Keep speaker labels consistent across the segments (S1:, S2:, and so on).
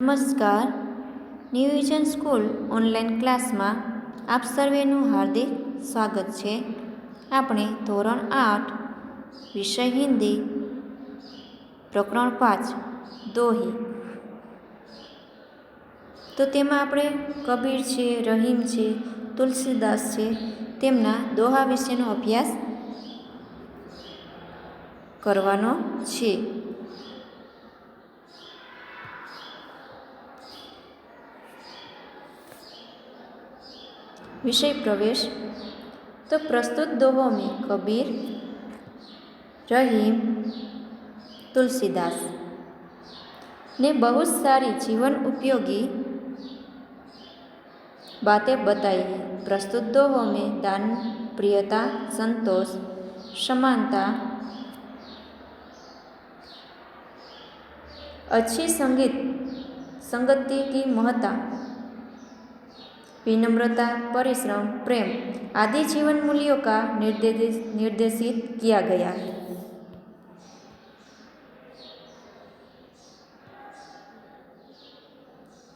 S1: નમસ્કાર. New vision school online ક્લાસમાં આપ સર્વેનું હાર્દિક સ્વાગત છે. આપણે ધોરણ 8 વિષય હિન્દી પ્રકરણ 5 દોહી. તો તેમાં આપણે કબીર છે, રહીમ છે, તુલસીદાસ છે, તેમના દોહા વિશેનો અભ્યાસ કરવાનો છે. विषय प्रवेश. तो प्रस्तुत दोहों में कबीर, रहीम, तुलसीदास ने बहुत सारी जीवन उपयोगी बातें बताई हैं. प्रस्तुत दोहों में दान, प्रियता, संतोष, समानता, अच्छी संगति की महत्ता, विनम्रता, परिश्रम, प्रेम आदि जीवन मूल्यों का निर्देशित किया गया है.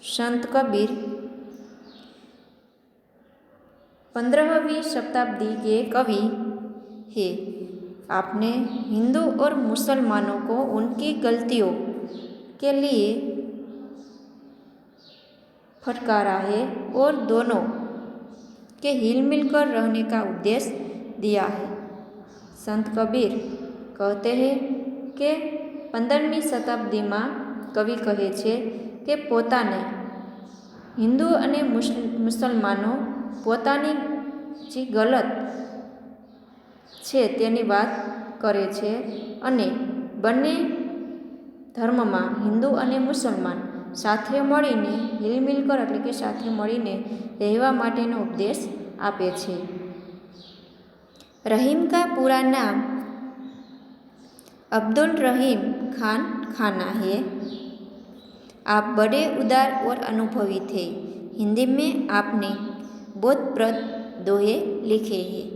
S1: संत कबीर 15वीं शताब्दी के कवि हैं. आपने हिंदू और मुसलमानों को उनकी गलतियों के लिए फटकारा है और दोनों के हिल मिलकर रहने का उपदेश दिया है. संत कबीर कहते हैं कि 15મી શતાબ્દીમાં કવિ કહે છે કે પોતાને હિન્દુ અને મુસલમાનો પોતાની જે ગલત છે તેની વાત કરે છે અને બંને ધર્મમાં હિન્દુ અને મુસલમાન સાથે મળીને હિલમિલકર એટલે કે સાથે મળીને રહેવા માટેનો ઉપદેશ આપે છે. रहीम का पूरा नाम अब्दुल रहीम खान खाना है. आप बड़े उदार और अनुभवी थे. हिंदी में आपने बोधप्रद दोहे लिखे हैं.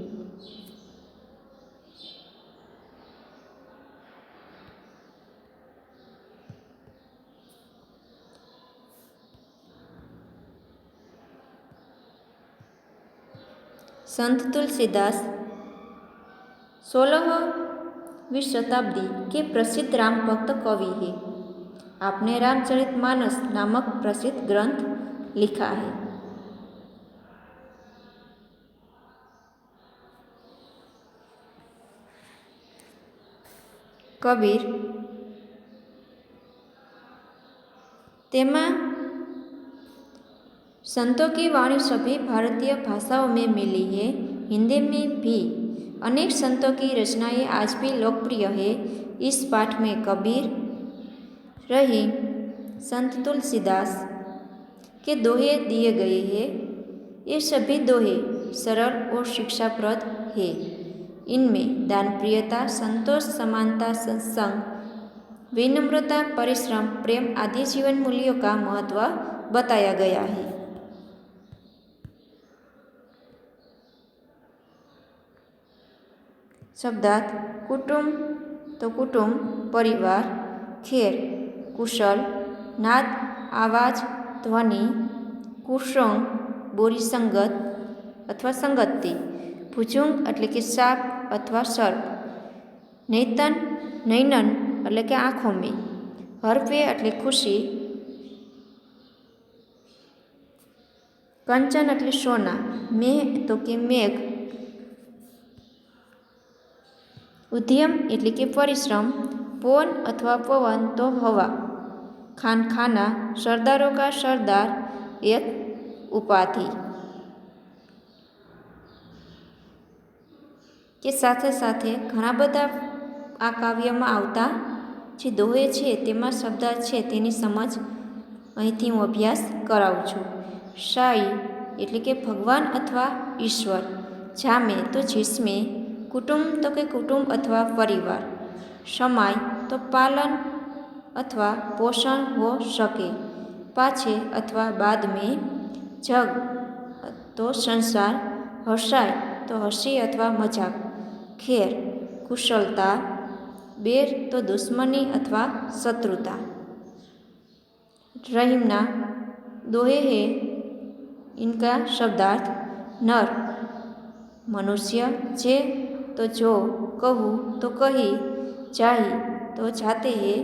S1: संत तुलसीदास 16वीं शताब्दी के प्रसिद्ध राम भक्त कवि हैं. आपने रामचरितमानस नामक प्रसिद्ध ग्रंथ लिखा है. कबीर तेमा संतों की वाणी सभी भारतीय भाषाओं में मिली है. हिंदी में भी अनेक संतों की रचनाएं आज भी लोकप्रिय है. इस पाठ में कबीर, रहीम, संत तुलसीदास के दोहे दिए गए हैं. ये सभी दोहे सरल और शिक्षाप्रद है. इनमें दान, प्रियता, संतोष, समानता, सत्संग, विनम्रता, परिश्रम, प्रेम आदि जीवन मूल्यों का महत्व बताया गया है. शब्दार्थ. कुटुंब तो कुटुंब परिवार, खेर कुशल, नाद आवाज ध्वनि, कुसंग बुरी संगत अथवा संगति, भुजुंग એટલે કે સાપ અથવા સર્પ, નૈતન નૈનન એટલે કે આંખો में, હર્પે એટલે ખુશી, કંચન એટલે સોના, મેઘ તો કે મેઘ, उद्यम એટલે કે परिश्रम, पवन अथवा पवन तो हवा, खान खाना सरदारों का सरदार एक उपाधि के साथे साथे घણા બધા આ કાવ્યમાં આવતા જે દોહે છે તેમાં શબ્દાર્થ છે તેની સમજ અહીંથી હું અભ્યાસ કરાવું છું. શાઈ એટલે કે ભગવાન અથવા ઈશ્વર, જામે તો जिसमें, कुटुंब तो के कुटुंब अथवा परिवार, समाय तो पालन अथवा पोषण हो सके, पाछे अथवा बाद में, जग तो संसार, हर्षाय तो हसी अथवा मजाक, खेर कुशलता, बेर तो दुश्मनी अथवा शत्रुता, रहीमना दोहे है, इनका शब्दार्थ नर मनुष्य, जे तो जो, कहूँ तो कही, जाही तो जाते हैं,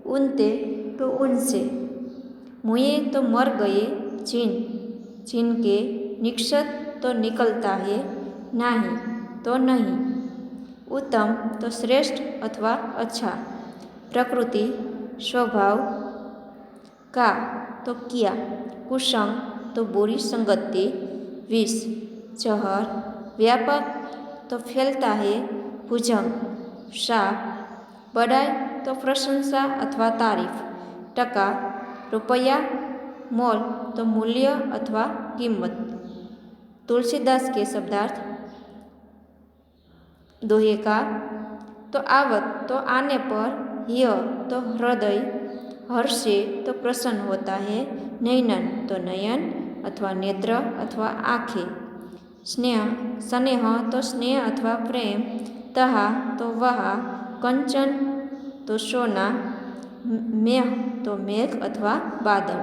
S1: उनते तो उनसे, मुए तो मर गए, जिनके निकषत तो निकलता है, नाही तो नहीं, उत्तम तो श्रेष्ठ अथवा अच्छा, प्रकृति स्वभाव, का तो किया, कुसंग तो बुरी संगति, विष जहर, व्यापक तो फैलता है, भुजंग शाप, बड़ाई तो प्रशंसा अथवा तारीफ, टका रुपया, मोल तो मूल्य अथवा कीमत। तुलसीदास के शब्दार्थ दोहे का तो आवत तो आने पर, यह तो हृदय, हर्षे तो प्रसन्न होता है, नयनन तो नयन अथवा नेत्र अथवा आँखें, स्नेह तो स्नेह अथवा प्रेम, तहा तो वहा, कंचन तो सोना, मेह तो मेघ अथवा बादल,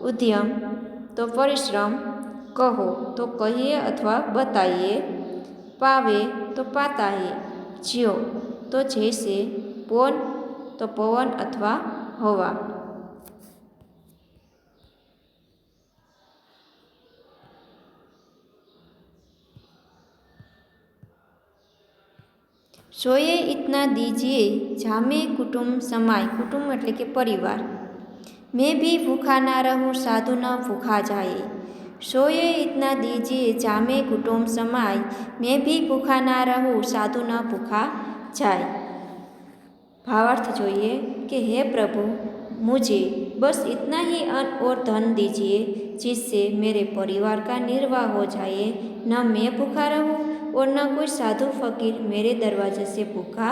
S1: उद्यम तो परिश्रम, कहो तो कहिए अथवा बताइए, पावे तो पाता है, ज्यो तो जैसे, पोन तो पवन अथवा हवा। सोए इतना दीजिए जामे कुटुंब समाय, कुटुंब એટલે કે પરિવાર, मैं भी भूखा ना रहूं साधु न भूखा जाए, सोए इतना दीजिए जामे कुटुंब समाय, मैं भी भूखा ना रहूं साधु न भूखा जाए। भावार्थ જોઈએ कि हे प्रभु, मुझे बस इतना ही अन्न और धन दीजिए जिससे मेरे परिवार का निर्वाह हो जाए, न मैं भूखा रहूं और न कोई साधु फकीर मेरे दरवाजे से भूखा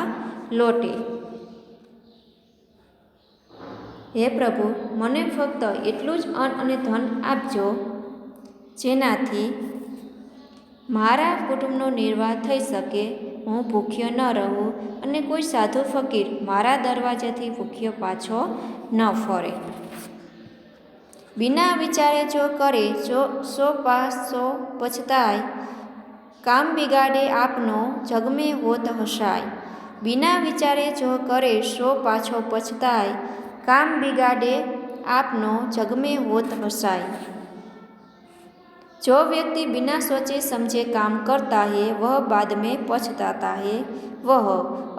S1: लौटे। हे प्रभु, મને ફક્ત એટલું જ અન્ન અને ધન આપજો જેનાથી મારા કુટુંબનો નિર્વાહ થઈ શકે, હું ભૂખ્યો ન રહું અને કોઈ સાધુ ફકીર મારા દરવાજેથી ભૂખ્યો પાછો ન ફરે। बिना विचारे जो करे सो पाछो पछताय, काम बिगाड़े आपनो जग में होत हसाय। बिना विचारे जो करे सो पाछो पछताय, काम बिगाड़े आपनो जग में होत हसाय। जो व्यक्ति बिना सोचे समझे काम करता है वह बाद में पछताता है, वह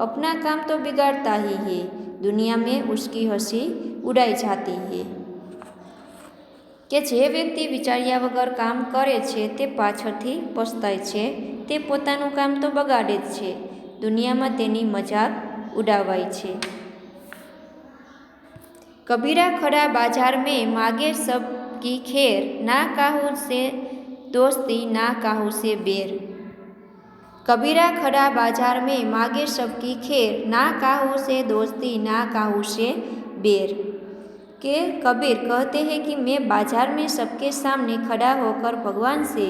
S1: अपना काम तो बिगाड़ता ही है, दुनिया में उसकी हंसी उड़ाई जाती है। કે જે વ્યક્તિ વિચાર્યા વગર કામ કરે છે તે પાછળથી પછતાય છે, તે પોતાનું કામ તો બગાડે જ છે, દુનિયામાં તેની મજાક ઉડાવાય છે। कबीरा खड़ा बाजार में मांगे सबकी खैर, ना काहू से दोस्ती ना काहू से बैर। कबीरा खड़ा बाजार में मांगे सबकी खैर, ना काहू से दोस्ती ना काहू से बैर। के कबीर कहते हैं कि मैं बाजार में सबके सामने खड़ा होकर भगवान से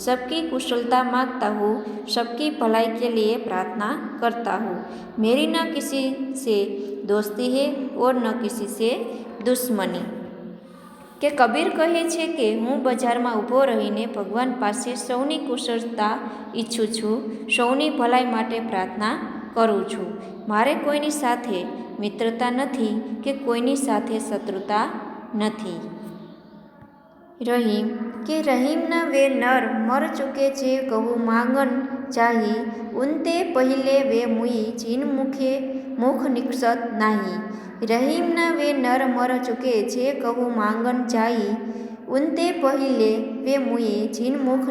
S1: सबकी कुशलता मांगता हूँ, सबकी भलाई के लिए प्रार्थना करता हूँ, मेरी न किसी से दोस्ती है और न किसी से दुश्मनी। કે કબીર કહે છે કે હું બજારમાં ઊભો રહીને ભગવાન પાસે સૌની કુશળતા ઈચ્છું છું, સૌની ભલાઈ માટે પ્રાર્થના કરું છું, મારે કોઈની સાથે મિત્રતા નથી કે કોઈની સાથે શત્રુતા નથી। રહીમ કે રહીમના વે નર મર ચૂકે છે કહું માંગન ચાહી, ઉનતે પહેલે વે મુઈ જીન મુખે મુખ નિક્ષત नाही। रहीमना वे नर मर चुके छे कहूँ मांगन जाई, उनते पहिले वे मुए जिन मुख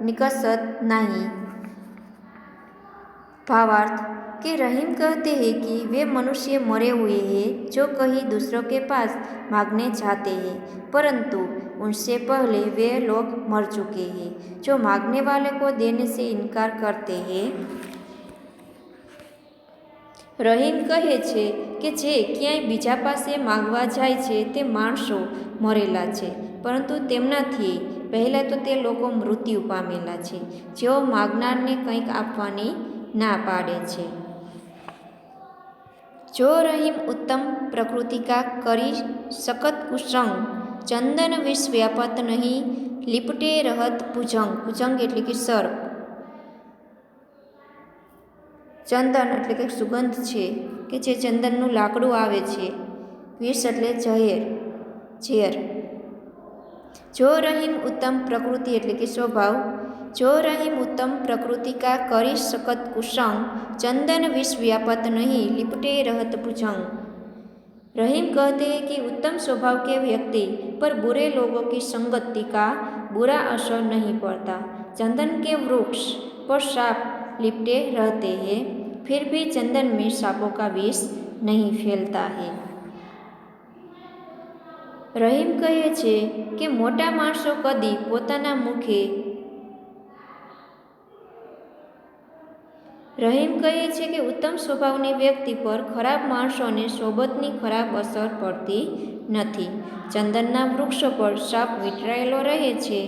S1: निकसत नहीं। भावार्थ कि रहीम कहते हैं कि वे मनुष्य मरे हुए हैं जो कहीं दूसरों के पास मांगने जाते हैं, परंतु उनसे पहले वे लोग मर चुके हैं जो मांगने वाले को देने से इनकार करते हैं। રહીમ કહે છે કે જે ક્યાંય બીજા પાસે માગવા જાય છે તે માણસો મરેલા છે, પરંતુ તેમનાથી પહેલાં તો તે લોકો મૃત્યુ પામેલા છે જેઓ માગનારને કંઈક આપવાની ના પાડે છે। जो रहीम उत्तम प्रकृति का करी सकत कुसंग चंदन विष व्यापत नहीं लिपटे रहत भुजंग। भुजंग એટલે કે સર્પ. ચંદન એટલે કે સુગંધ છે કે જે ચંદનનું લાકડું આવે છે. વિષ એટલે ઝેર. જો રહીમ ઉત્તમ પ્રકૃતિ એટલે કે સ્વભાવ. जो रहीम उत्तम प्रकृति का करी सकत कुसंग चंदन विष व्यापत नहीं लिपटे रहत भुजंग। रहीम कहते हैं कि उत्तम स्वभाव के व्यक्ति पर बुरे लोगों की संगति का बुरा असर नहीं पड़ता। चंदन के वृक्ष पर सांप लिपटे रहते हैं, फिर भी चंदन में सांपों का विष नहीं फैलता है। रहीम कहे छे कि मोटा माणसो कदी पोताना मुखे रहीम कहे छे कि उत्तम स्वभावनी व्यक्ति पर खराब माणसोने सोबतनी खराब असर पड़ती नथी। चंदनना वृक्षो पर साप वींटळायेलो रहे छे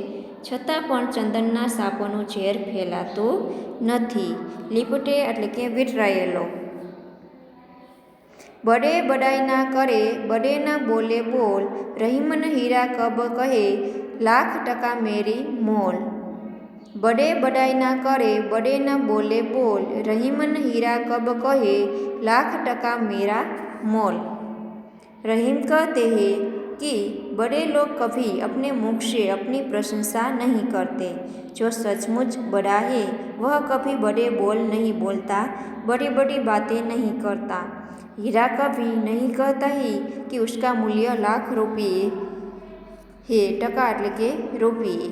S1: छतां पण चंदनना सापोनुं झेर फैलातुं नथी। લીપટે એટલે કે વીંટળાયેલો. बड़े बड़ाई ना करे बड़े ना बोले बोल रहीमन हीरा कब कहे लाख टका मेरी मोल। बड़े बड़ाई ना करे बड़े ना बोले बोल रहीमन हीरा कब कहे लाख टका मेरा मोल। रहीम कहते हैं कि बड़े लोग कभी अपने मुख से अपनी प्रशंसा नहीं करते। जो सचमुच बड़ा है वह कभी बड़े बोल नहीं बोलता, बड़ी बड़ी बातें नहीं करता। हीरा कभी नहीं कहता ही कि उसका मूल्य लाख रुपये है। टका એટલે કે રૂપિયે.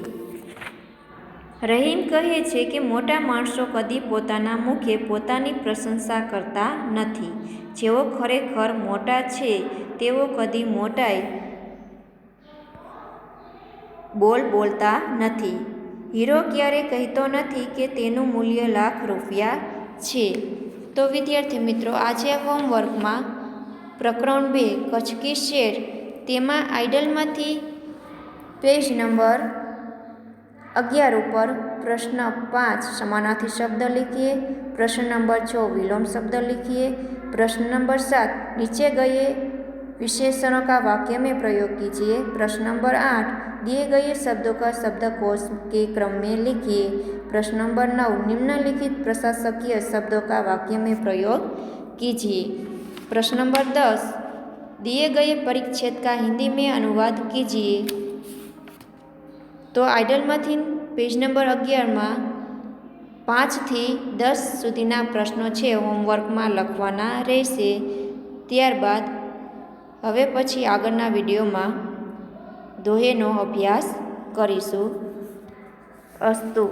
S1: રહીમ કહે છે કે મોટા માણસો કદી પોતાના મુખે પોતાની પ્રશંસા કરતા નથી. જેઓ ખરેખર મોટા છે તેઓ કદી મોટાઈ બોલ બોલતા નથી. હીરો ક્યારે કહેતો નથી કે તેનું મૂલ્ય લાખ રૂપિયા છે. તો વિદ્યાર્થી મિત્રો, આજે હોમવર્કમાં પ્રકરણ 2 કચ્છ કી શેર તેમાં આઇડલમાંથી પેજ નંબર 11 ઉપર प्रश्न 5 समानार्थी शब्द लिखिए। प्रश्न नंबर 6 विलोम शब्द लिखिए। प्रश्न नंबर 7 नीचे गए विशेषणों का वाक्य में प्रयोग कीजिए। प्रश्न नंबर 8 दिए गए शब्दों का शब्दकोश के क्रम में लिखिए। प्रश्न नंबर 9 निम्नलिखित प्रशासकीय शब्दों का वाक्य में प्रयोग कीजिए। प्रश्न नंबर 10 दिए गए परिच्छेद का हिंदी में अनुवाद कीजिए। तो आइडलमांथी पेज नंबर 11 में 5 થી 10 सुधीना प्रश्नों छे होमवर्क में लखवाना रहेशे। त्यारबाद हवे पछी आगळना विडियो में दोहेनो अभ्यास करीशुं। अस्तु।